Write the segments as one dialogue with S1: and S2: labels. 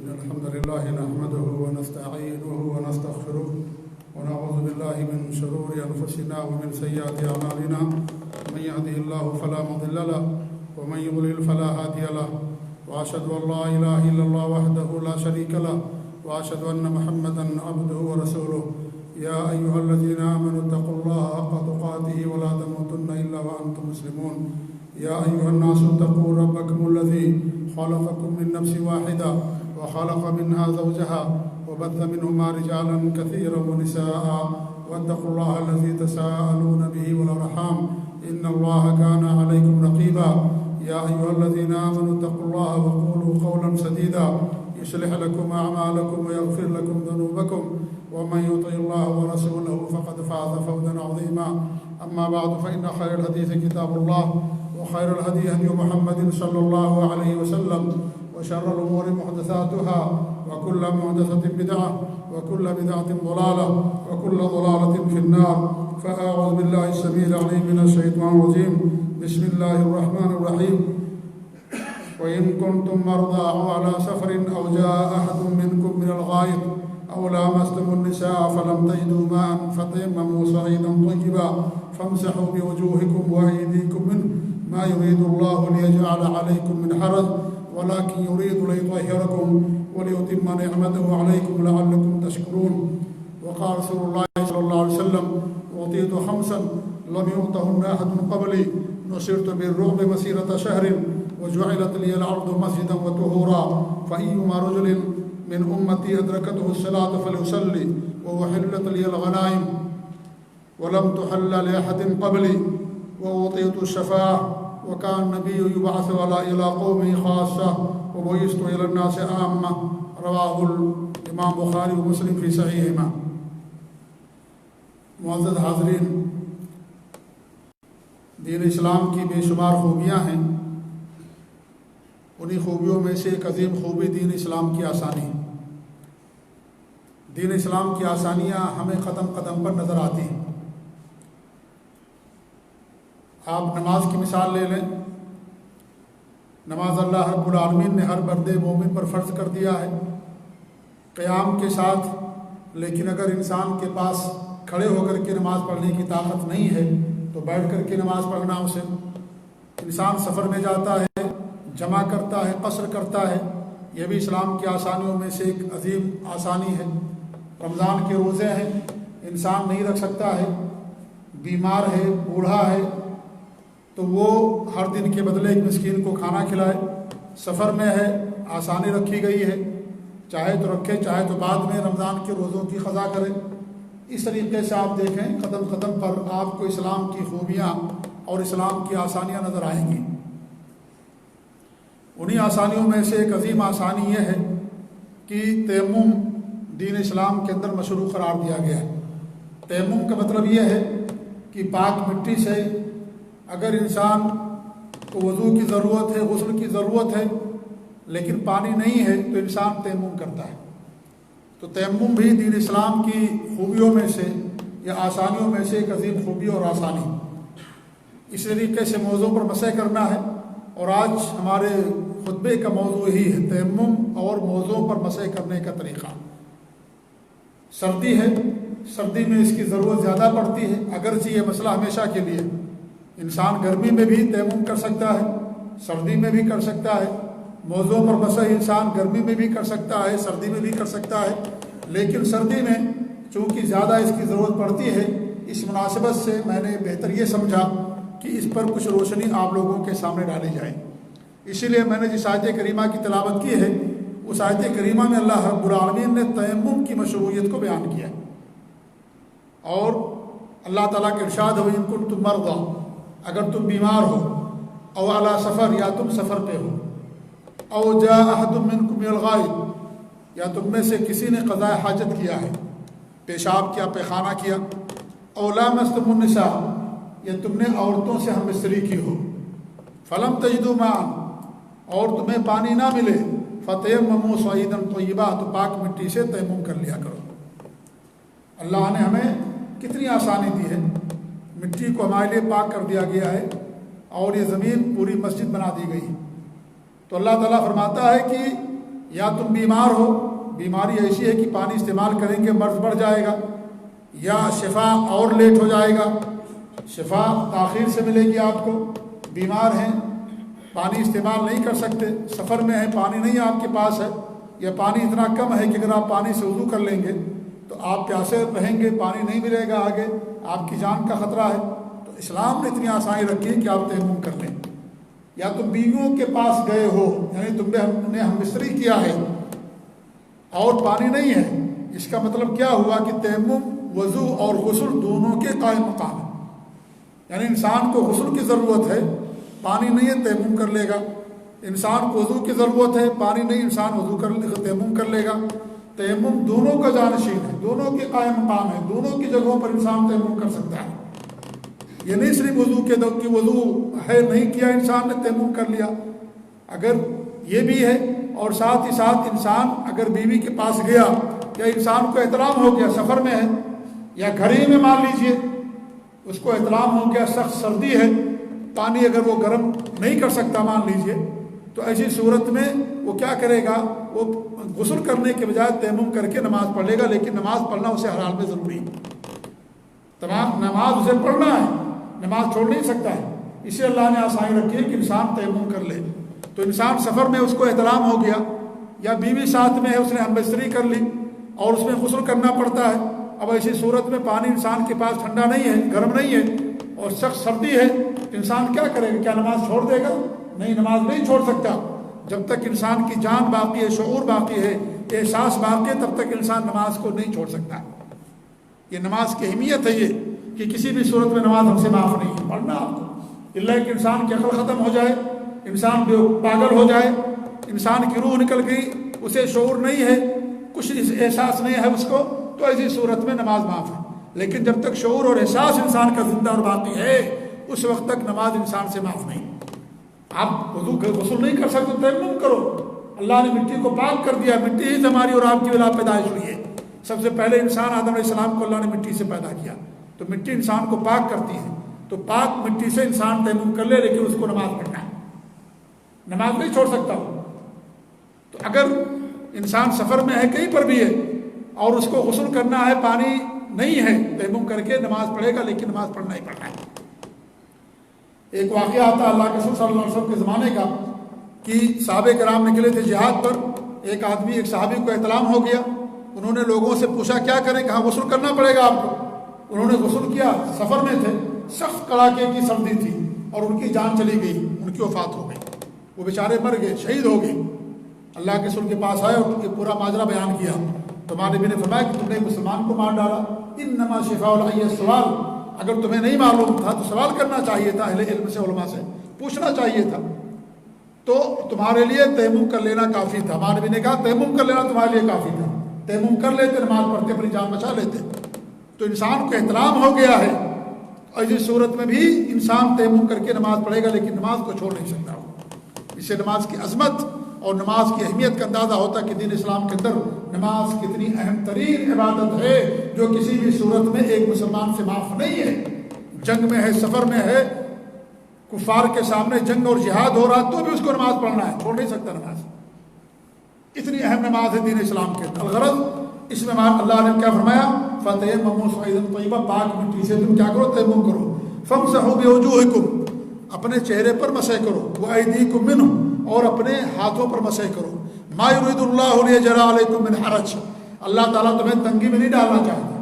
S1: إن الحمد لله نحمده ونستعينه ونستغفره ونعوذ بالله من شرور أنفسنا ومن سيئات أعمالنا من يهده الله فلا مضل له ومن يضلل فلا هادي له وأشهد أن لا إله إلا الله وحده لا شريك له وأشهد أن محمدا عبده ورسوله يا أيها الذين آمنوا اتقوا الله حق تقاته ولا تموتن إلا وأنتم مسلمون يا أيها الناس اتقوا ربكم الذي خلقكم من نفس واحدة وخلق منها زوجها وبث منهما رجالا كثيرا ونساء واتقوا الله الذي تساءلون به والأرحام إن الله كان عليكم رقيبا يا أيها الذين آمنوا اتقوا الله وقولوا قولا سديدا يصلح لكم أعمالكم ويغفر لكم ذنوبكم ومن يطع الله ورسوله فقد فاز فوزا عظيما أما بعد فإن خير الحديث كتاب الله وخير الهدي هدي محمد صلى الله عليه وسلم وشر الأمور محدثاتها وكل محدثة بدعة وكل بدعة ضلالة وكل ضلالة في النار فأعوذ بالله السميع العليم من الشيطان الرجيم بسم الله الرحمن الرحيم وإن كنتم مرضى أو على سفر أو جاء أحد منكم من الغائط أو لامستم النساء فلم تجدوا ماء فتيمموا صعيدا طيبا فامسحوا بوجوهكم وأيديكم منه ما يريد الله ليجعل عليكم من حرج ولكن يريد ليطهركم وليتم نعمته عليكم لعلكم تشكرون وقال رسول الله صلى الله عليه وسلم أعطيت خمسا لم يعطهن أحد قبلي نصرت بالرعب مسيرة شهر وجعلت لي الأرض مسجدا وطهورا فأيما رجل من أمتي أدركته الصلاة فليصلي وأحلت لي الغنائم ولم تحل لأحد قبلي وأعطيت الشفاعة وكان النبي يبعث إلى قومه خاصة وبعثت إلى الناس عامة رواه الإمام بخاری و مسلم فی صحیحہما۔ معزز حاضرین، دین اسلام کی بے شمار خوبیاں ہیں، انہی خوبیوں میں سے ایک عظیم خوبی دین اسلام کی آسانی ہے۔ دین اسلام کی آسانیاں ہمیں قدم قدم پر نظر آتی ہیں۔ آپ نماز کی مثال لے لیں، نماز اللہ رب العالمین نے ہر مرد مومن پر فرض کر دیا ہے قیام کے ساتھ، لیکن اگر انسان کے پاس کھڑے ہو کر کے نماز پڑھنے کی طاقت نہیں ہے تو بیٹھ کر کے نماز پڑھنا اسے۔ انسان سفر میں جاتا ہے، جمع کرتا ہے، قصر کرتا ہے، یہ بھی اسلام کی آسانیوں میں سے ایک عظیم آسانی ہے۔ رمضان کے روزے ہیں، انسان نہیں رکھ سکتا ہے، بیمار ہے، بوڑھا ہے، تو وہ ہر دن کے بدلے ایک مسکین کو کھانا کھلائے۔ سفر میں ہے، آسانی رکھی گئی ہے، چاہے تو رکھے چاہے تو بعد میں رمضان کے روزوں کی قضا کرے۔ اس طریقے سے آپ دیکھیں قدم قدم پر آپ کو اسلام کی خوبیاں اور اسلام کی آسانیاں نظر آئیں گی۔ انہی آسانیوں میں سے ایک عظیم آسانی یہ ہے کہ تیمم دین اسلام کے اندر مشروع قرار دیا گیا ہے۔ تیمم کا مطلب یہ ہے کہ پاک مٹی سے اگر انسان کو وضو کی ضرورت ہے، غسل کی ضرورت ہے، لیکن پانی نہیں ہے تو انسان تیمم کرتا ہے۔ تو تیمم بھی دین اسلام کی خوبیوں میں سے یا آسانیوں میں سے ایک عظیم خوبی اور آسانی۔ اس طریقے سے موضوع پر مسح کرنا ہے، اور آج ہمارے خطبے کا موضوع ہی ہے تیمم اور موضوع پر مسح کرنے کا طریقہ۔ سردی ہے، سردی میں اس کی ضرورت زیادہ پڑتی ہے، اگرچہ یہ مسئلہ ہمیشہ کے لیے، انسان گرمی میں بھی تیمم کر سکتا ہے، سردی میں بھی کر سکتا ہے۔ موضوع پر مسح انسان گرمی میں بھی کر سکتا ہے، سردی میں بھی کر سکتا ہے، لیکن سردی میں چونکہ زیادہ اس کی ضرورت پڑتی ہے، اس مناسبت سے میں نے بہتر یہ سمجھا کہ اس پر کچھ روشنی آپ لوگوں کے سامنے ڈالی جائے۔ اسی لیے میں نے جس آیت کریمہ کی تلاوت کی ہے، اس آیت کریمہ میں اللہ رب العالمین نے تیمم کی مشروعیت کو بیان کیا ہے، اور اللہ تعالیٰ کے ارشاد ہو ان کنتم مرضی، اگر تم بیمار ہو، او علی سفر، یا تم سفر پہ ہو، او جاء احد منکم من الغائط، یا تم میں سے کسی نے قضاء حاجت کیا ہے، پیشاب کیا، پیخانہ کیا، او لامستم النساء، یا تم نے عورتوں سے ہم بستری کی ہو، فلم تجدوا ماء، اور تمہیں پانی نہ ملے، فتیمموا صعیدا طیبا، تو پاک مٹی سے تیمم کر لیا کرو۔ اللہ نے ہمیں کتنی آسانی دی ہے، مٹی کو ہمارے لیے پاک کر دیا گیا ہے، اور یہ زمین پوری مسجد بنا دی گئی۔ تو اللہ تعالیٰ فرماتا ہے کہ یا تم بیمار ہو، بیماری ایسی ہے کہ پانی استعمال کریں گے مرض بڑھ جائے گا، یا شفا اور لیٹ ہو جائے گا، شفا تاخیر سے ملے گی آپ کو، بیمار ہیں پانی استعمال نہیں کر سکتے، سفر میں ہیں پانی نہیں آپ کے پاس ہے، یا پانی اتنا کم ہے کہ اگر آپ پانی سے وضو کر لیں گے تو آپ پیاسے رہیں گے، پانی نہیں ملے گا آگے، آپ کی جان کا خطرہ ہے، تو اسلام نے اتنی آسانی رکھی ہے کہ آپ تیمم کر لیں۔ یا تم بیویوں کے پاس گئے ہو، یعنی تم نے ہم مستری کیا ہے اور پانی نہیں ہے، اس کا مطلب کیا ہوا کہ تیمم وضو اور غسل دونوں کے قائم مقام ہے، یعنی انسان کو غسل کی ضرورت ہے، پانی نہیں ہے تیمم کر لے گا، انسان کو وضو کی ضرورت ہے، پانی نہیں، انسان وضو تیمم کر لے گا، تیمم دونوں کا جانشین ہے، دونوں کے قائم مقام ہے، دونوں کی جگہوں پر انسان تیمم کر سکتا ہے۔ یہ نہیں صرف وضو کے دو کہ وضو ہے نہیں کیا انسان نے تیمم کر لیا، اگر یہ بھی ہے، اور ساتھ ہی ساتھ انسان اگر بیوی کے پاس گیا یا انسان کو احترام ہو گیا، سفر میں ہے یا گھر ہی میں مان لیجئے اس کو احترام ہو گیا، سخت سردی ہے، پانی اگر وہ گرم نہیں کر سکتا مان لیجئے، تو ایسی صورت میں وہ کیا کرے گا، وہ غسل کرنے کے بجائے تیمم کر کے نماز پڑھ لے گا، لیکن نماز پڑھنا اسے ہر حال میں ضروری ہے، تمام نماز اسے پڑھنا ہے، نماز چھوڑ نہیں سکتا ہے، اسے اللہ نے آسانی رکھی ہے کہ انسان تیمم کر لے۔ تو انسان سفر میں اس کو احترام ہو گیا، یا بیوی ساتھ میں ہے اس نے ہم بستری کر لی اور اس میں غسل کرنا پڑتا ہے، اب ایسی صورت میں پانی انسان کے پاس ٹھنڈا نہیں ہے، گرم نہیں ہے اور سخت سردی ہے، انسان کیا کرے گا؟ کیا نماز چھوڑ دے گا؟ نہیں، نماز نہیں چھوڑ سکتا، جب تک انسان کی جان باقی ہے، شعور باقی ہے، احساس باقی ہے، تب تک انسان نماز کو نہیں چھوڑ سکتا۔ یہ نماز کی اہمیت ہے، یہ کہ کسی بھی صورت میں نماز ہم سے معاف نہیں ہے، پڑھنا آپ کو، اللہ کہ انسان کی عقل ختم ہو جائے، انسان پاگل ہو جائے، انسان کی روح نکل گئی، اسے شعور نہیں ہے، کچھ احساس نہیں ہے اس کو، تو ایسی صورت میں نماز معاف ہے، لیکن جب تک شعور اور احساس انسان کا زندہ اور باقی ہے اس وقت تک نماز انسان سے معاف نہیں۔ آپ غسل نہیں کر سکتے تیمم کرو، اللہ نے مٹی کو پاک کر دیا، مٹی ہی ہماری اور آپ کی بلا پیدائش ہوئی ہے، سب سے پہلے انسان آدم علیہ السلام کو اللہ نے مٹی سے پیدا کیا، تو مٹی انسان کو پاک کرتی ہے، تو پاک مٹی سے انسان تیمم کر لے، لیکن اس کو نماز پڑھنا ہے، نماز نہیں چھوڑ سکتا ہو۔ تو اگر انسان سفر میں ہے، کہیں پر بھی ہے، اور اس کو غسل کرنا ہے، پانی نہیں ہے، تیمم کر کے نماز پڑھے گا، لیکن نماز پڑھنا ہی پڑھنا ہے۔ ایک واقعہ آتا ہے اللہ کے رسول صلی اللہ علیہ وسلم کے زمانے کا کہ صحابہ کرام نکلے تھے جہاد پر، ایک آدمی ایک صحابی کو احتلام ہو گیا، انہوں نے لوگوں سے پوچھا کیا کریں، کہا غسل کرنا پڑے گا آپ کو، انہوں نے غسل کیا، سفر میں تھے، سخت کڑاکے کی سردی تھی اور ان کی جان چلی گئی، ان کی وفات ہو گئی، وہ بیچارے مر گئے، شہید ہو گئے، اللہ کے رسول کے پاس آئے اور یہ پورا ماجرا بیان کیا، تو ہمارے نبی نے فرمایا کہ تم نے مسلمان کو مار ڈالا، انما شفاء العی السؤال، اگر تمہیں نہیں معلوم تھا تو سوال کرنا چاہیے تھا، اہل علم سے، علماء سے پوچھنا چاہیے تھا، تو تمہارے لیے تیمم کر لینا کافی تھا، ہمارے نبی نے کہا تیمم کر لینا تمہارے لیے کافی تھا، تیمم کر لیتے، نماز پڑھتے، اپنی جان بچا لیتے۔ تو انسان کو احترام ہو گیا ہے، اور اس صورت میں بھی انسان تیمم کر کے نماز پڑھے گا، لیکن نماز کو چھوڑ نہیں سکتا، اس سے نماز کی عظمت اور نماز کی اہمیت کا اندازہ ہوتا ہے کہ دین اسلام کے اندر نماز کتنی اہم ترین عبادت ہے، جو کسی بھی صورت میں ایک مسلمان سے معاف نہیں ہے، جنگ میں ہے، سفر میں ہے، کفار کے سامنے جنگ اور جہاد ہو رہا تو بھی اس کو نماز پڑھنا ہے، چھوڑ نہیں سکتا نماز، اتنی اہم نماز ہے دین اسلام کے اندر۔ الغرض اس میں اللہ نے کیا فرمایا، فتیمموا صعیدا طیبا، پاک مٹی سے تم کیا کرو، تیمم کرو، فامسحوا بوجوہکم، اپنے چہرے پر مسح کرو، وایدیکم منہ، اور اپنے ہاتھوں پر مسح کرو، ما یرید اللہ لیجعل علیکم من حرج، اللہ تعالیٰ تمہیں تنگی میں نہیں ڈالنا چاہتا،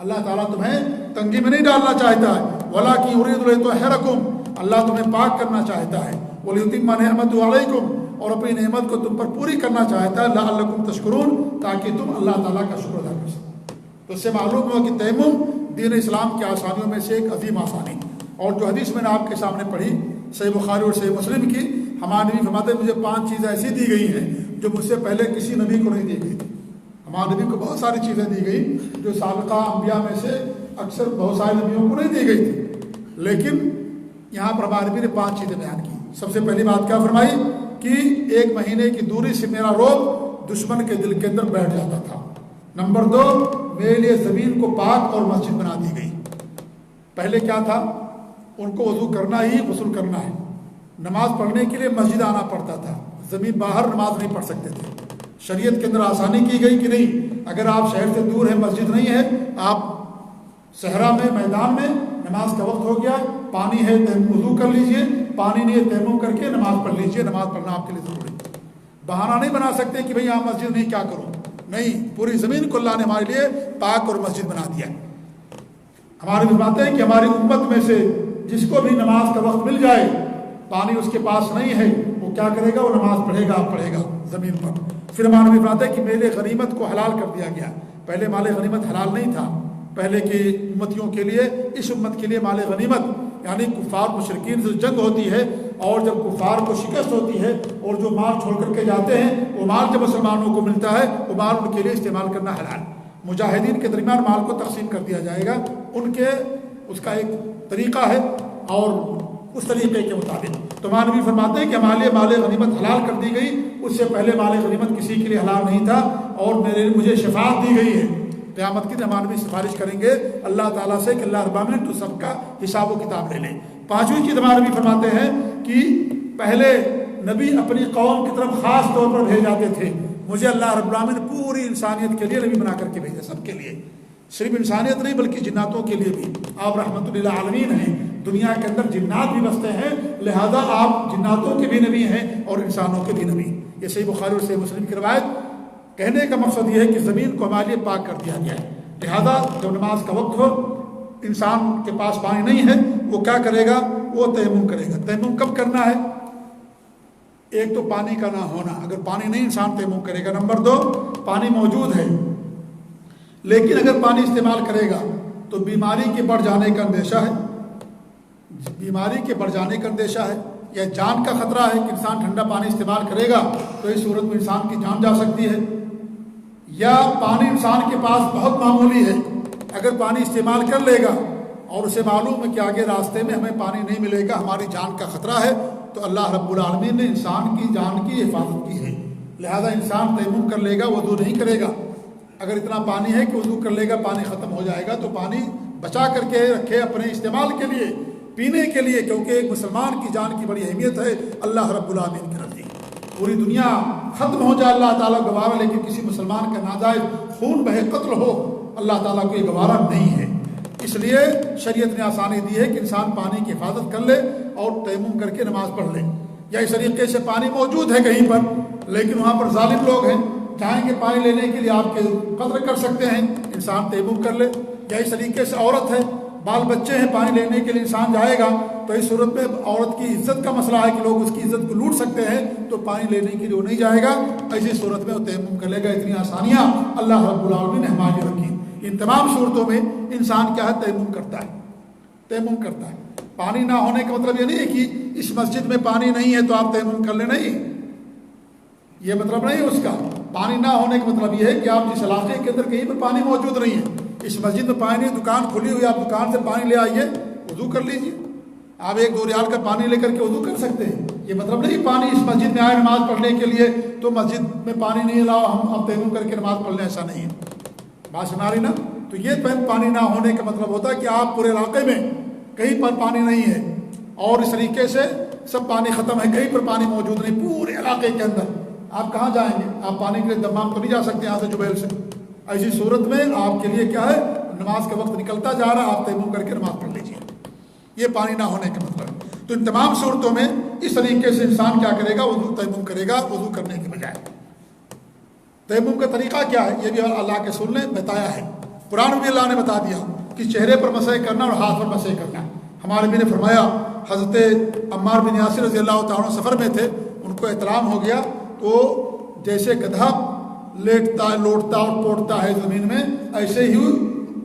S1: اللہ تعالیٰ تمہیں تنگی میں نہیں ڈالنا چاہتا ہے، ولکن یرید لیطہرکم، اللہ تمہیں پاک کرنا چاہتا ہے، ولیتم نعمتہ علیکم، اور اپنی نعمت کو تم پر پوری کرنا چاہتا ہے، لعلکم تشکرون، تاکہ تم اللہ تعالیٰ کا شکر ادا کر سکو۔ تو اس سے معلوم ہوا کہ تیمم دین اسلام کی آسانیوں میں سے ایک عظیم آسانی، اور جو حدیث میں نے آپ کے سامنے پڑھی صحیح بخاری اور صحیح مسلم کی، ہمارے نبی فرماتے ہیں مجھے 5 چیزیں ایسی دی گئی ہیں جو مجھ سے پہلے کسی نبی کو نہیں دی گئی تھی۔ ہمارے نبی کو بہت ساری چیزیں دی گئی جو سابقہ انبیاء میں سے اکثر بہت سارے نبیوں کو نہیں دی گئی تھی، لیکن یہاں پر ہمارے نبی نے 5 چیزیں بیان کی۔ سب سے پہلی بات کیا فرمائی کہ 1 مہینے کی دوری سے میرا روب دشمن کے دل کے اندر بیٹھ جاتا تھا۔ نمبر 2، میرے لیے زمین کو پاک اور مسجد بنا دی گئی۔ پہلے کیا تھا، ان کو وضو کرنا ہی غسل کرنا ہے، نماز پڑھنے کے لیے مسجد آنا پڑتا تھا، زمین باہر نماز نہیں پڑھ سکتے تھے، شریعت کے اندر آسانی کی گئی کہ نہیں، اگر آپ شہر سے دور ہیں، مسجد نہیں ہے، آپ صحرا میں میدان میں نماز کا وقت ہو گیا، پانی ہے وضو کر لیجئے، پانی نہیں ہے تیمم کر کے نماز پڑھ لیجئے، نماز پڑھنا آپ کے لیے ضروری ہے۔ بہانہ نہیں بنا سکتے کہ بھئی آپ مسجد نہیں، کیا کروں، نہیں، پوری زمین کو اللہ نے ہمارے لیے پاک اور مسجد بنا دیا۔ ہمارے فرماتے ہیں کہ ہماری امت میں سے جس کو بھی نماز کا وقت مل جائے، پانی اس کے پاس نہیں ہے، وہ کیا کرے گا، وہ نماز پڑھے گا زمین پر۔ پھر ہمارے فرماتے ہیں کہ میل غنیمت کو حلال کر دیا گیا۔ پہلے مال غنیمت حلال نہیں تھا، پہلے کی امتیوں کے لیے، اس امت کے لیے مال غنیمت یعنی کفار مشرکین سے جنگ ہوتی ہے، اور جب کفار کو شکست ہوتی ہے اور جو مال چھوڑ کر کے جاتے ہیں، وہ مال جب مسلمانوں کو ملتا ہے، وہ مال ان کے لیے استعمال کرنا حلال۔ مجاہدین کے درمیان مال کو تقسیم کر دیا جائے گا، ان کے اس کا ایک طریقہ ہے، اور اس طریقے کے مطابق تو مانوی فرماتے ہیں کہ ہمارے لیے مال غنیمت حلال کر دی گئی، اس سے پہلے مال غنیمت کسی کے لیے حلال نہیں تھا، اور مجھے شفاعت دی گئی ہے۔ قیامت کی دن مانوی سفارش کریں گے اللہ تعالیٰ سے کہ اللہ رب العالمین تو سب کا حساب و کتاب لے لے۔ پانچویں چیز مانوی فرماتے ہیں کہ پہلے نبی اپنی قوم کی طرف خاص طور پر بھیج جاتے تھے، مجھے اللہ رب العالمین پوری انسانیت کے لیے نبی بنا کر کے بھیجے، سب کے لیے، صرف انسانیت نہیں بلکہ جناتوں کے لیے بھی۔ آپ رحمت للعالمین ہیں، دنیا کے اندر جنات بھی بستے ہیں، لہذا آپ جناتوں کے بھی نبی ہیں اور انسانوں کے بھی نبی۔ یہ صحیح بخاری اور صحیح مسلم کی روایت۔ کہنے کا مقصد یہ ہے کہ زمین کو ہمارے لیے پاک کر دیا گیا ہے، لہذا جب نماز کا وقت ہو، انسان کے پاس پانی نہیں ہے، وہ کیا کرے گا، وہ تیمم کرے گا۔ تیمم کب کرنا ہے؟ ایک تو پانی کا نہ ہونا، اگر پانی نہیں انسان تیمم کرے گا۔ نمبر دو، پانی موجود ہے لیکن اگر پانی استعمال کرے گا تو بیماری کے بڑھ جانے کا اندیشہ ہے، بیماری کے بڑھ جانے کا اندیشہ ہے، یا جان کا خطرہ ہے کہ انسان ٹھنڈا پانی استعمال کرے گا تو اس صورت میں انسان کی جان جا سکتی ہے، یا پانی انسان کے پاس بہت معمولی ہے، اگر پانی استعمال کر لے گا اور اسے معلوم ہے کہ آگے راستے میں ہمیں پانی نہیں ملے گا، ہماری جان کا خطرہ ہے، تو اللہ رب العالمین نے انسان کی جان کی حفاظت کی ہے، لہذا انسان تیمم کر لے گا، وضو نہیں کرے گا۔ اگر اتنا پانی ہے کہ وضو کر لے گا، پانی ختم ہو جائے گا، تو پانی بچا کر کے رکھے اپنے استعمال کے لیے، پینے کے لیے، کیونکہ ایک مسلمان کی جان کی بڑی اہمیت ہے اللہ رب العالمین کے نزدیک۔ پوری دنیا ختم ہو جائے اللہ تعالیٰ گوارا، لیکن کسی مسلمان کا ناجائز خون بہے، قتل ہو، اللہ تعالیٰ کو یہ گوارا نہیں ہے۔ اس لیے شریعت نے آسانی دی ہے کہ انسان پانی کی حفاظت کر لے اور تیمم کر کے نماز پڑھ لے، یا اس طریقے سے پانی موجود ہے کہیں پر لیکن وہاں پر ظالم لوگ ہیں، چاہیں کہ پانی لینے کے لیے آپ کے قدر کر سکتے ہیں، انسان تیمم کر لے، یا اس طریقے سے عورت ہے، بال بچے ہیں، پانی لینے کے لیے انسان جائے گا تو اس صورت میں عورت کی عزت کا مسئلہ ہے کہ لوگ اس کی عزت کو لوٹ سکتے ہیں، تو پانی لینے کے لیے وہ نہیں جائے گا، ایسی صورت میں وہ تیمم کر لے گا۔ اتنی آسانیاں اللہ رب العالمین نے ہمارے لیے رکھی۔ ان تمام صورتوں میں انسان کیا ہے، تیمم کرتا ہے، تیمم کرتا ہے۔ پانی نہ ہونے کا مطلب یہ نہیں ہے کہ اس مسجد میں پانی نہیں ہے تو آپ تیمم کر لیں، نہیں، یہ مطلب نہیں اس کا۔ پانی نہ ہونے کا مطلب یہ ہے کہ آپ جس علاقے کے اندر کہیں پر پانی موجود نہیں ہے، اس مسجد میں پانی نہیں، دکان کھلی ہوئی، آپ دکان سے پانی لے آئیے، وضو کر لیجیے، آپ 1-2 ریال کا پانی لے کر کے وضو کر سکتے ہیں۔ یہ مطلب نہیں پانی اس مسجد میں آئے نماز پڑھنے کے لیے تو مسجد میں پانی نہیں لاؤ، ہم اب تیمم کر کے نماز پڑھ لیں، ایسا نہیں ہے۔ بات سنا رہی نا؟ تو یہ پانی نہ ہونے کا مطلب ہوتا ہے کہ آپ پورے علاقے میں کہیں پر پانی نہیں ہے، اور اس طریقے سے سب پانی ختم ہے، کہیں پر پانی موجود نہیں پورے علاقے کے اندر، آپ کہاں جائیں گے؟ آپ پانی کے لیے دمام تو نہیں جا سکتے یہاں سے جبیل سے۔ ایسی صورت میں آپ کے لیے کیا ہے، نماز کا وقت نکلتا جا رہا ہے، آپ تیمم کر کے نماز پڑھ لیجیے، یہ پانی نہ ہونے کا مطلب ہے۔ تو ان تمام صورتوں میں اس طریقے سے انسان کیا کرے گا، وضو تیمم کرے گا، وضو کرنے کے بجائے۔ تیمم کا طریقہ کیا ہے یہ بھی اللہ کے رسول نے بتایا ہے، قرآن میں بھی اللہ نے بتا دیا کہ چہرے پر مسح کرنا اور ہاتھ پر مسح کرنا۔ ہمارے نبی نے فرمایا، حضرت عمار بن یاسر رضی اللہ تعالیٰ عنہ سفر میں تھے، ان کو احتلام ہو گیا، تو جیسے گدھا لیٹتا لوٹتا اور پوٹتا ہے زمین میں، ایسے ہی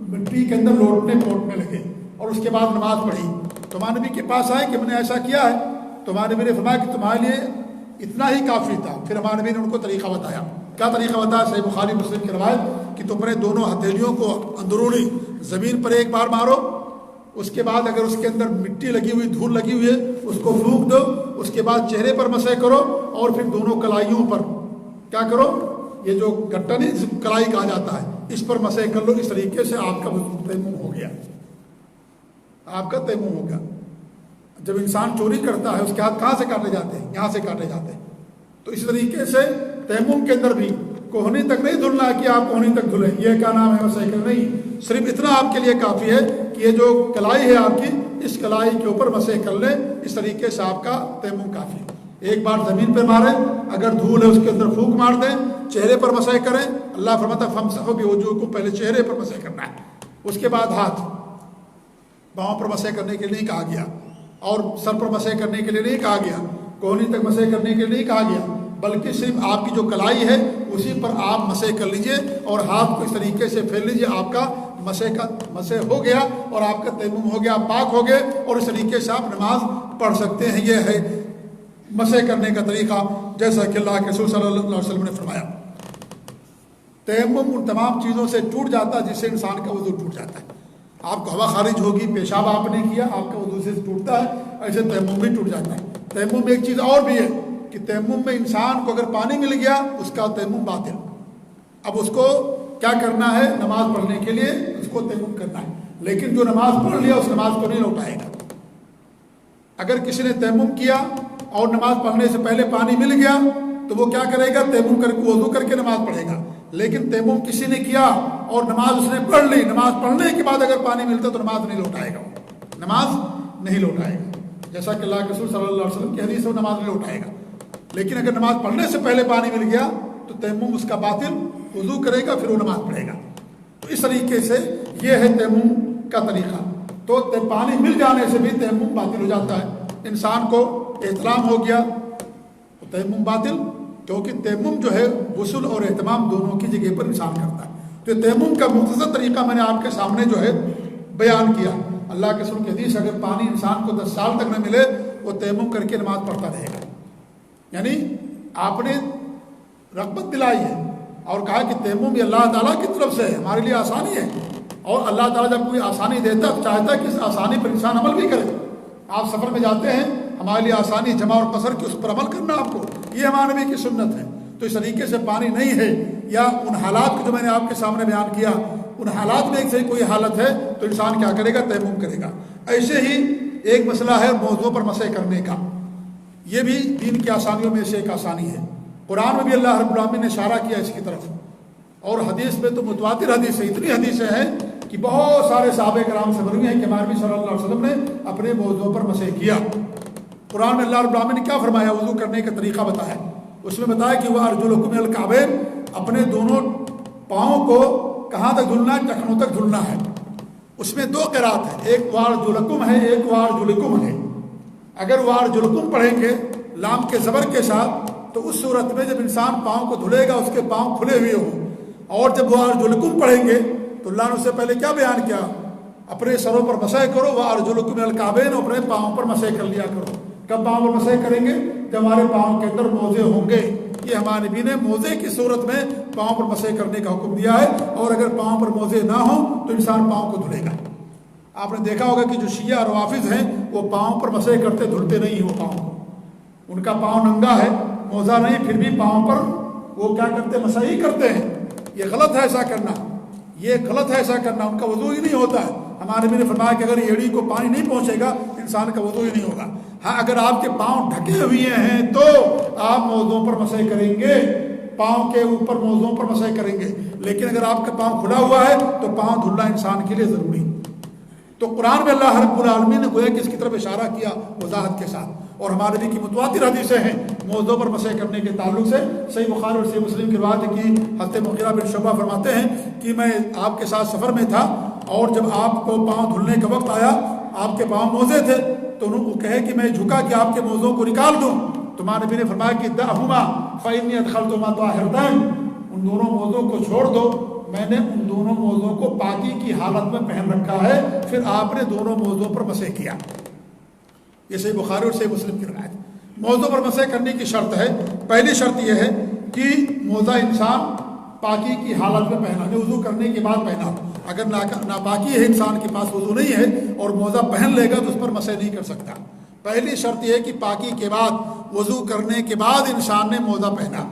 S1: مٹی کے اندر لوٹنے پوٹنے لگے، اور اس کے بعد نماز پڑھی۔ تو ہمارے نبی کے پاس آئے کہ میں نے ایسا کیا ہے، تو ہمارے نبی نے فرمایا کہ تمہارے لیے اتنا ہی کافی تھا۔ پھر ہمارے نبی نے ان کو طریقہ بتایا، کیا طریقہ بتایا؟ صحیح بخاری مسلم کی روایت کہ تم نے دونوں ہتھیلیوں کو اندرونی زمین پر ایک بار مارو، اس کے بعد اگر اس کے اندر مٹی لگی ہوئی، دھول لگی ہوئی ہے، اس کو پھونک دو، اس کے بعد چہرے پر مسح کرو، اور پھر دونوں کلائیوں پر کیا کرو، یہ جو گٹا نہیں کلائی کہا جاتا ہے، اس پر مسح کر لو۔ اس طریقے سے آپ کا تیمم ہو گیا، آپ کا تیمم ہو گیا۔ جب انسان چوری کرتا ہے اس کے ہاتھ کہاں سے کاٹے جاتے ہیں؟ یہاں سے کاٹے جاتے ہیں۔ تو اس طریقے سے تیمم کے اندر بھی کوہنی تک نہیں دھلنا کہ آپ کوہنی تک دھلیں، یہ کیا نام ہے مسح کرنا، نہیں، صرف اتنا آپ کے لیے کافی ہے کہ یہ جو کلائی ہے آپ کی، اس کلائی کے اوپر مسح کر لیں، اس طریقے سے آپ کا تیمم کافی ہے۔ ایک بار زمین پہ ماریں، اگر دھول ہے اس کے اندر پھونک مار دیں، چہرے پر مسح کریں، اللہ فرماتا ہے فمسحوا بوجوہکم، پہلے چہرے پر مسح کرنا ہے، اس کے بعد ہاتھ پاؤں پر مسح کرنے کے لیے نہیں کہا گیا، اور سر پر مسح کرنے کے لیے نہیں کہا گیا، کوہنی تک مسح کرنے کے لیے نہیں کہا گیا، بلکہ صرف آپ کی جو کلائی ہے اسی پر آپ مسح کر لیجئے اور ہاتھ کو اس طریقے سے پھیر لیجئے، آپ کا مسح ہو گیا اور آپ کا تیمم ہو گیا، پاک ہو گئے، اور اس طریقے سے آپ نماز پڑھ سکتے ہیں۔ یہ ہے مسح کرنے کا طریقہ، جیسا کہ اللہ کے رسول صلی اللہ علیہ وسلم نے فرمایا۔ تیمم ان تمام چیزوں سے ٹوٹ جاتا ہے جس سے انسان کا وضو ٹوٹ جاتا ہے۔ آپ کو ہوا خارج ہوگی، پیشاب آپ نے کیا، آپ کا وضو سے ٹوٹتا ہے، ایسے تیمم بھی ٹوٹ جاتا ہے۔ تیمم میں ایک چیز اور بھی ہے کہ تیمم میں انسان کو اگر پانی مل گیا اس کا تیمم باطل، اب اس کو کیا کرنا ہے، نماز پڑھنے کے لیے اس کو تیمم کرنا ہے، لیکن جو نماز پڑھ لیا اس نماز کو نہیں لوٹائے گا۔ اگر کسی نے تیمم کیا اور نماز پڑھنے سے پہلے پانی مل گیا تو وہ کیا کرے گا، تیمم کر کے وضو کر کے نماز پڑھے گا، لیکن تیمم کسی نے کیا اور نماز اس نے پڑھ لی، نماز پڑھنے کے بعد اگر پانی ملتا تو نماز نہیں لوٹائے گا، نماز نہیں لوٹائے گا، جیسا کہ اللہ کے رسول صلی اللہ علیہ وسلم کی حدیث ہے، نماز نہیں لوٹائے گا۔ لیکن اگر نماز پڑھنے سے پہلے پانی مل گیا تو تیمم اس کا باطل، وضو کرے گا پھر وہ نماز پڑھے گا۔ تو اس طریقے سے یہ ہے تیمم کا طریقہ۔ تو پانی مل جانے سے بھی تیمم باطل ہو جاتا ہے، انسان کو احترام ہو گیا تو تیمم باطل، کیونکہ تیمم جو ہے غسل اور اہتمام دونوں کی جگہ پر انسان کرتا ہے۔ تو تیمم کا مختصر طریقہ میں نے آپ کے سامنے جو ہے بیان کیا۔ اللہ کے رسول کی حدیث، اگر پانی انسان کو 10 سال تک نہ ملے وہ تیمم کر کے نماز پڑھتا رہے گا، یعنی آپ نے رغبت دلائی ہے اور کہا کہ تیمم یہ اللہ تعالیٰ کی طرف سے ہے، ہمارے لیے آسانی ہے، اور اللہ تعالیٰ جب کوئی آسانی دیتا ہے چاہتا ہے کہ اس آسانی پر انسان عمل بھی کرے۔ آپ سفر میں جاتے ہیں، ہمارے لیے آسانی جمع اور قصر کی، اس پر عمل کرنا آپ کو، یہ ہمارے نبی کی سنت ہے۔ تو اس طریقے سے پانی نہیں ہے یا ان حالات کو جو میں نے آپ کے سامنے بیان کیا، ان حالات میں ایک سے کوئی حالت ہے تو انسان کیا کرے گا، تیمم کرے گا۔ ایسے ہی ایک مسئلہ ہے موضوع پر مسح کرنے کا، یہ بھی دین کی آسانیوں میں سے ایک آسانی ہے۔ قرآن میں بھی اللہ رب العالمین نے اشارہ کیا اس کی طرف، اور حدیث میں تو متواتر حدیث ہے، اتنی حدیثیں ہیں کہ بہت سارے صحابہ کرام سے بری ہیں کہ ہمارے نبی صلی اللہ علیہ وسلم نے اپنے موضوع پر مسح کیا۔ قرآن میں اللہ رب العالمین نے کیا فرمایا، وضو کرنے کا طریقہ بتایا، اس میں بتایا کہ وہ ارجلکم الی الکعبین، اپنے دونوں پاؤں کو کہاں تک دھلنا ہے، ٹخنوں تک دھلنا ہے۔ اس میں 2 قرات ہیں، ایک وارجلکم ہے، ایک وارجلکم ہے۔ اگر وارجلکم پڑھیں گے لام کے زبر کے ساتھ تو اس صورت میں جب انسان پاؤں کو دھلے گا اس کے پاؤں کھلے ہوئے ہوں، اور جب وارجلکم پڑھیں گے تو اللہ نے اس سے پہلے کیا بیان کیا، اپنے سروں پر مسح کرو، وارجلکم الی الکعبین، اپنے پاؤں پر مسح کر لیا کرو۔ کب پاؤں پر مسح کریں گے، جب ہمارے پاؤں کے اندر موزے ہوں گے۔ یہ ہمارے نبی نے موزے کی صورت میں پاؤں پر مسح کرنے کا حکم دیا ہے، اور اگر پاؤں پر موزے نہ ہوں تو انسان پاؤں کو دھلے گا۔ آپ نے دیکھا ہوگا کہ جو شیعہ روافظ ہیں وہ پاؤں پر مسح کرتے، دھلتے نہیں ہیں وہ پاؤں کو، ان کا پاؤں ننگا ہے، موزہ نہیں، پھر بھی پاؤں پر وہ کیا کرتے، مسح ہی کرتے ہیں۔ یہ غلط ہے ایسا کرنا، یہ غلط ہے ایسا کرنا، ان کا وضو ہی نہیں ہوتا ہے۔ ہمارے نبی نے فرمایا کہ اگر ایڑی کو پانی نہیں پہنچے گا انسان کا وضو ہی نہیں ہوگا۔ ہاں اگر آپ کے پاؤں ڈھکے ہوئے ہیں تو آپ موضوع پر مسح کریں گے، پاؤں کے اوپر موضوع پر مسح کریں گے، لیکن اگر آپ کا پاؤں کھلا ہوا ہے تو پاؤں دھلنا انسان کے لیے ضروری۔ تو قرآن میں اللہ رب العالمین نے گویا کہ اس کی طرف اشارہ کیا وضاحت کے ساتھ، اور ہمارے نبی کی متواتر حدیثیں ہیں موضوع پر مسح کرنے کے تعلق سے۔ صحیح بخاری اور صحیح مسلم کی روایت ہے کہ حضرت مغیرہ بن شعبہ فرماتے ہیں کہ میں آپ کے ساتھ سفر میں تھا، اور جب آپ کو پاؤں دھلنے کا وقت آیا، آپ کے پاؤں موزے تھے، تو انہوں کو کہے کہ میں جھکا کہ آپ کے موزوں کو نکال دوں، تو ہمارے نبی نے فرمایا کہ دعہما فإنی ادخلتہما طاہرتین، ان دونوں موزوں کو چھوڑ دو، میں نے ان دونوں موزوں کو پاکی کی حالت میں پہن رکھا ہے۔ پھر آپ نے دونوں موزوں پر مسح کیا۔ یہ صحیح بخاری اور صحیح مسلم کی روایت۔ موزوں پر مسح کرنے کی شرط ہے، پہلی شرط یہ ہے کہ موزہ انسان پاکی کی حالت میں پہنا، وضو کرنے کے بعد پہنا۔ اگر ناپاکی ہے، انسان کے پاس وضو نہیں ہے اور موزہ پہن لے گا تو اس پر مسح نہیں کر سکتا۔ پہلی شرط یہ ہے کہ پاکی کے بعد، وضو کرنے کے بعد انسان نے موزہ پہنا۔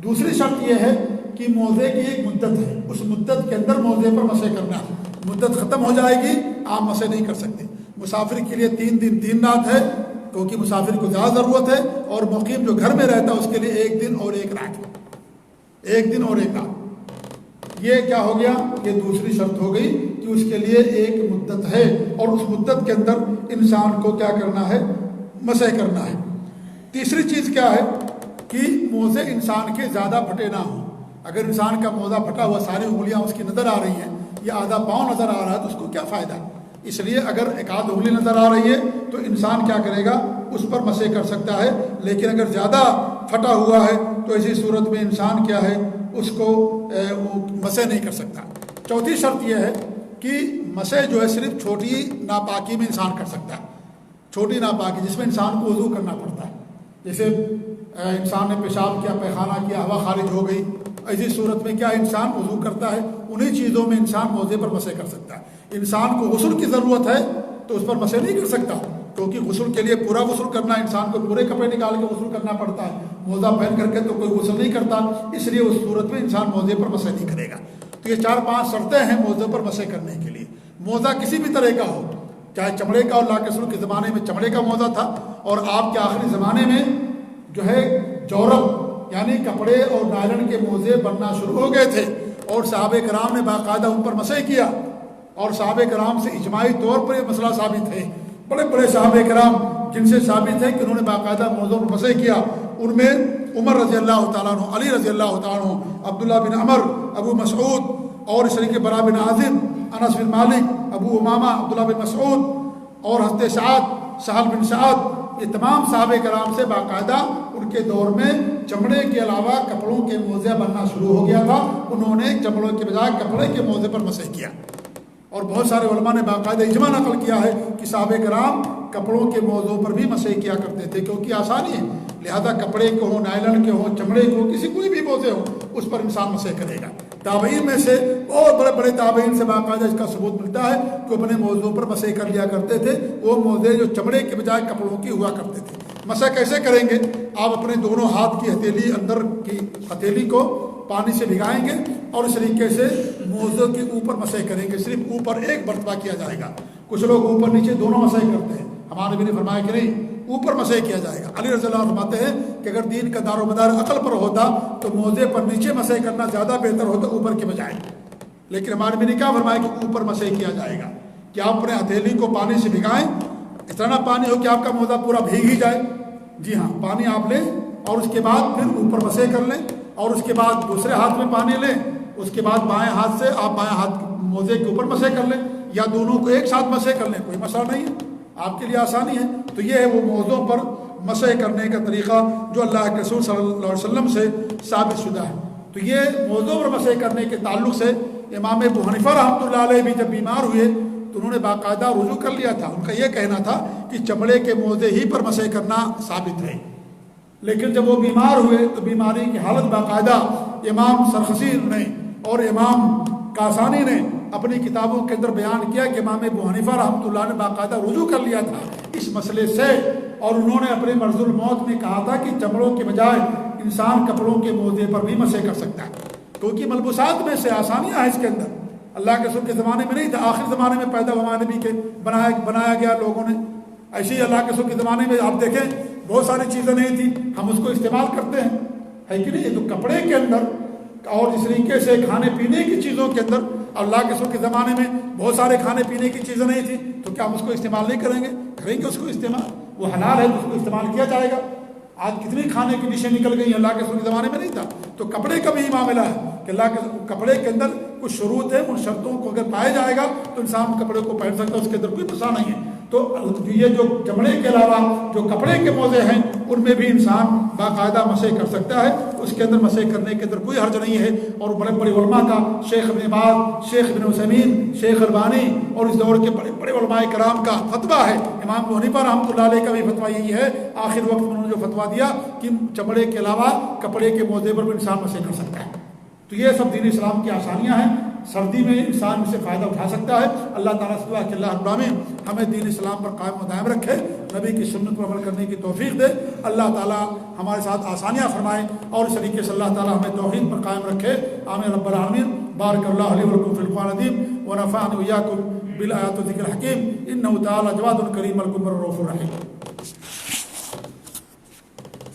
S1: دوسری شرط یہ ہے کہ موزے کی ایک مدت ہے، اس مدت کے اندر موزے پر مسح کرنا ہے۔ مدت ختم ہو جائے گی آپ مسح نہیں کر سکتے۔ مسافر کے لیے 3 دن 3 رات ہے، کیونکہ مسافر کو زیادہ ضرورت ہے، اور مقیم جو گھر میں رہتا ہے اس کے لیے 1 دن اور 1 رات۔ ایک دن اور ایک رات۔ یہ کیا ہو گیا؟ یہ دوسری شرط ہو گئی کہ اس کے لیے ایک مدت ہے، اور اس مدت کے اندر انسان کو کیا کرنا ہے؟ مسح کرنا ہے۔ تیسری چیز کیا ہے کہ موزے انسان کے زیادہ پھٹے نہ ہوں۔ اگر انسان کا موزہ پھٹا ہوا ساری انگلیاں اس کی نظر آ رہی ہیں یا آدھا پاؤں نظر آ رہا ہے تو اس کو کیا فائدہ؟ اس لیے اگر ایک آدھ انگلی نظر آ رہی ہے تو انسان کیا کرے گا؟ اس پر مسح کر سکتا ہے، لیکن اگر زیادہ پھٹا ہوا ہے تو ایسی صورت میں انسان کیا ہے؟ اس کو مسح نہیں کر سکتا۔ چوتھی شرط یہ ہے کہ مسح جو ہے صرف چھوٹی ناپاکی میں انسان کر سکتا ہے، چھوٹی ناپاکی جس میں انسان کو وضو کرنا پڑتا ہے، جیسے انسان نے پیشاب کیا، پیخانہ کیا، ہوا خارج ہو گئی، ایسی صورت میں کیا انسان وضو کرتا ہے، انہی چیزوں میں انسان موزے پر مسح کر سکتا ہے۔ انسان کو غسل کی ضرورت ہے تو اس پر مسح نہیں کر سکتا، کیونکہ غسل کے لیے پورا غسل کرنا، انسان کو پورے کپڑے نکال کے غسل کرنا پڑتا ہے، موزہ پہن کر کے تو کوئی غسل نہیں کرتا، اس لیے اس صورت میں انسان موزے پر مسح نہیں کرے گا۔ تو یہ 4-5 شرطیں ہیں موزے پر مسح کرنے کے لیے۔ موزہ کسی بھی طرح کا ہو، چاہے چمڑے کا، اللہ کے رسول کے زمانے میں چمڑے کا موزہ تھا، اور آپ کے آخری زمانے میں جو ہے جورب یعنی کپڑے اور نائلن کے موزے بننا شروع ہو گئے تھے، اور صحابہ کرام نے باقاعدہ ان پر مسح کیا، اور صحابہ کرام سے اجماعی طور پر یہ مسئلہ ثابت ہے۔ بڑے بڑے صحابہ کرام جن سے ثابت ہے کہ انہوں نے باقاعدہ موزوں پر مسح کیا، ان میں عمر رضی اللہ تعالیٰ عنہ، علی رضی اللہ تعالیٰ عنہ، عبداللہ بن عمر، ابو مسعود، اور اس طریقے برا بن عازب، انس بن مالک، ابو امامہ، عبداللہ بن مسعود، اور حضرت سعد، سہل بن سعد، یہ تمام صحابہ کرام سے باقاعدہ ان کے دور میں چمڑے کے علاوہ کپڑوں کے موزے بننا شروع ہو گیا تھا، انہوں نے چمڑوں کے بجائے کپڑے کے موزے پر مسح کیا۔ اور بہت سارے علماء نے باقاعدہ اجماع نقل کیا ہے کہ صحابہ کرام کپڑوں کے موضوع پر بھی مسح کیا کرتے تھے، کیونکہ آسانی ہے، لہذا کپڑے کے ہوں، نائلن کے ہوں، چمڑے کے ہوں، کسی کوئی بھی موزے ہو اس پر انسان مسح کرے گا۔ تابعین میں سے بہت بڑے بڑے تابعین سے باقاعدہ اس کا ثبوت ملتا ہے کہ اپنے موضوع پر مسح کر لیا کرتے تھے، وہ موزے جو چمڑے کے بجائے کپڑوں کی ہوا کرتے تھے۔ مسح کیسے کریں گے؟ آپ اپنے دونوں ہاتھ کی ہتھیلی، اندر کی ہتھیلی کو پانی سے بھگائیں گے اور اس طریقے سے موزوں کے اوپر مسح کریں گے، صرف اوپر ایک مرتبہ کیا جائے گا۔ کچھ لوگ اوپر نیچے دونوں مسح کرتے ہیں، ہمارے نبی نے فرمایا کہ نہیں، اوپر مسح کیا جائے گا۔ علی رضی اللہ عنہ فرماتے ہیں کہ اگر دین کا دار و مدار عقل پر ہوتا تو موزے پر نیچے مسح کرنا زیادہ بہتر ہوتا اوپر کے بجائے، لیکن ہمارے نبی نے کیا فرمایا کہ اوپر مسح کیا جائے گا، کہ آپ اپنے ہتھیلی کو پانی سے بھگائیں، اتنا پانی ہو کہ آپ کا موزہ پورا بھیگ ہی جائے، جی ہاں، پانی آپ لیں اور اس کے بعد پھر اوپر مسح کر لیں، اور اس کے بعد دوسرے ہاتھ میں پانی لیں، اس کے بعد بائیں ہاتھ سے آپ بائیں ہاتھ موزے کے اوپر مسح کر لیں، یا دونوں کو ایک ساتھ مسح کر لیں، کوئی مسئلہ نہیں ہے، آپ کے لیے آسانی ہے۔ تو یہ ہے وہ موزوں پر مسح کرنے کا طریقہ جو اللہ کے رسول صلی اللہ علیہ وسلم سے ثابت شدہ ہے۔ تو یہ موزوں پر مسح کرنے کے تعلق سے امام ابو حنیفہ رحمۃ اللہ علیہ بھی جب بیمار ہوئے تو انہوں نے باقاعدہ رجوع کر لیا تھا، ان کا یہ کہنا تھا کہ چمڑے کے موزے ہی پر مسح کرنا ثابت ہے، لیکن جب وہ بیمار ہوئے تو بیماری کی حالت باقاعدہ امام سرخسی نے اور امام کاسانی نے اپنی کتابوں کے اندر بیان کیا کہ امام ابو حنیفہ رحمۃ اللہ نے باقاعدہ رجوع کر لیا تھا اس مسئلے سے، اور انہوں نے اپنے مرض الموت میں کہا تھا کہ چمڑوں کے بجائے انسان کپڑوں کے موزے پر بھی مسح کر سکتا ہے، کیونکہ ملبوسات میں سے آسانیاں ہیں اس کے اندر، اللہ کے رسول کے زمانے میں نہیں تھا، آخر زمانے میں پیدا ہوا نبی کے بنایا گیا لوگوں نے، ایسے ہی اللہ کے رسول کے زمانے میں آپ دیکھیں بہت ساری چیزیں نہیں تھیں، ہم اس کو استعمال کرتے ہیں، ہے کہ نہیں؟ تو کپڑے کے اندر اور اس طریقے سے کھانے پینے کی چیزوں کے اندر اللہ کے رسول کے زمانے میں بہت سارے کھانے پینے کی چیزیں نہیں تھیں، تو کیا ہم اس کو استعمال نہیں کریں گے؟ کریں گے اس کو استعمال، وہ حلال ہے تو اس کو استعمال کیا جائے گا۔ آج کتنی کھانے کی ڈشیں نکل گئی، اللہ کے رسول کے زمانے میں نہیں تھا۔ تو کپڑے کا بھی معاملہ ہے کہ اللہ کے کپڑے کے اندر کچھ شروط ہے، ان شرطوں کو اگر پایا جائے گا تو انسان کپڑے کو پہن سکتا ہے، اس کے اندر کوئی مسئلہ نہیں ہے۔ تو یہ جو چمڑے کے علاوہ جو کپڑے کے موزے ہیں ان میں بھی انسان باقاعدہ مسح کر سکتا ہے، اس کے اندر مسح کرنے کے اندر کوئی حرج نہیں ہے۔ اور بڑے بڑے علماء کا شیخ ابن باز، شیخ ابن عثیمین، شیخ البانی اور اس دور کے بڑے بڑے علماء کرام کا فتویٰ ہے، امام ابو حنیفہ رحمۃ اللہ علیہ کا بھی فتویٰ یہی ہے، آخر وقت میں انہوں نے جو فتویٰ دیا کہ چمڑے کے علاوہ کپڑے کے موزے پر بھی انسان مسح کر سکتا ہے۔ تو یہ سب دین اسلام کی آسانیاں ہیں، سردی میں انسان سے فائدہ اٹھا سکتا ہے۔ اللہ تعالیٰ سے دعا کہ اللہ رب العالمین ہمیں دین اسلام پر قائم و دائم رکھے، نبی کی سنت پر عمل کرنے کی توفیق دے، اللہ تعالیٰ ہمارے ساتھ آسانیاں فرمائے، اور اس طریقے سے اللہ تعالیٰ ہمیں توحید پر قائم رکھے۔ آمین رب العالمین۔ بارک اللہ علی ولکم فی القرآن العظیم ونفعنی وإیاکم بالآیات والذکر الحکیم، انہ تعالیٰ جواد کریم الکم الرؤوف الرحیم۔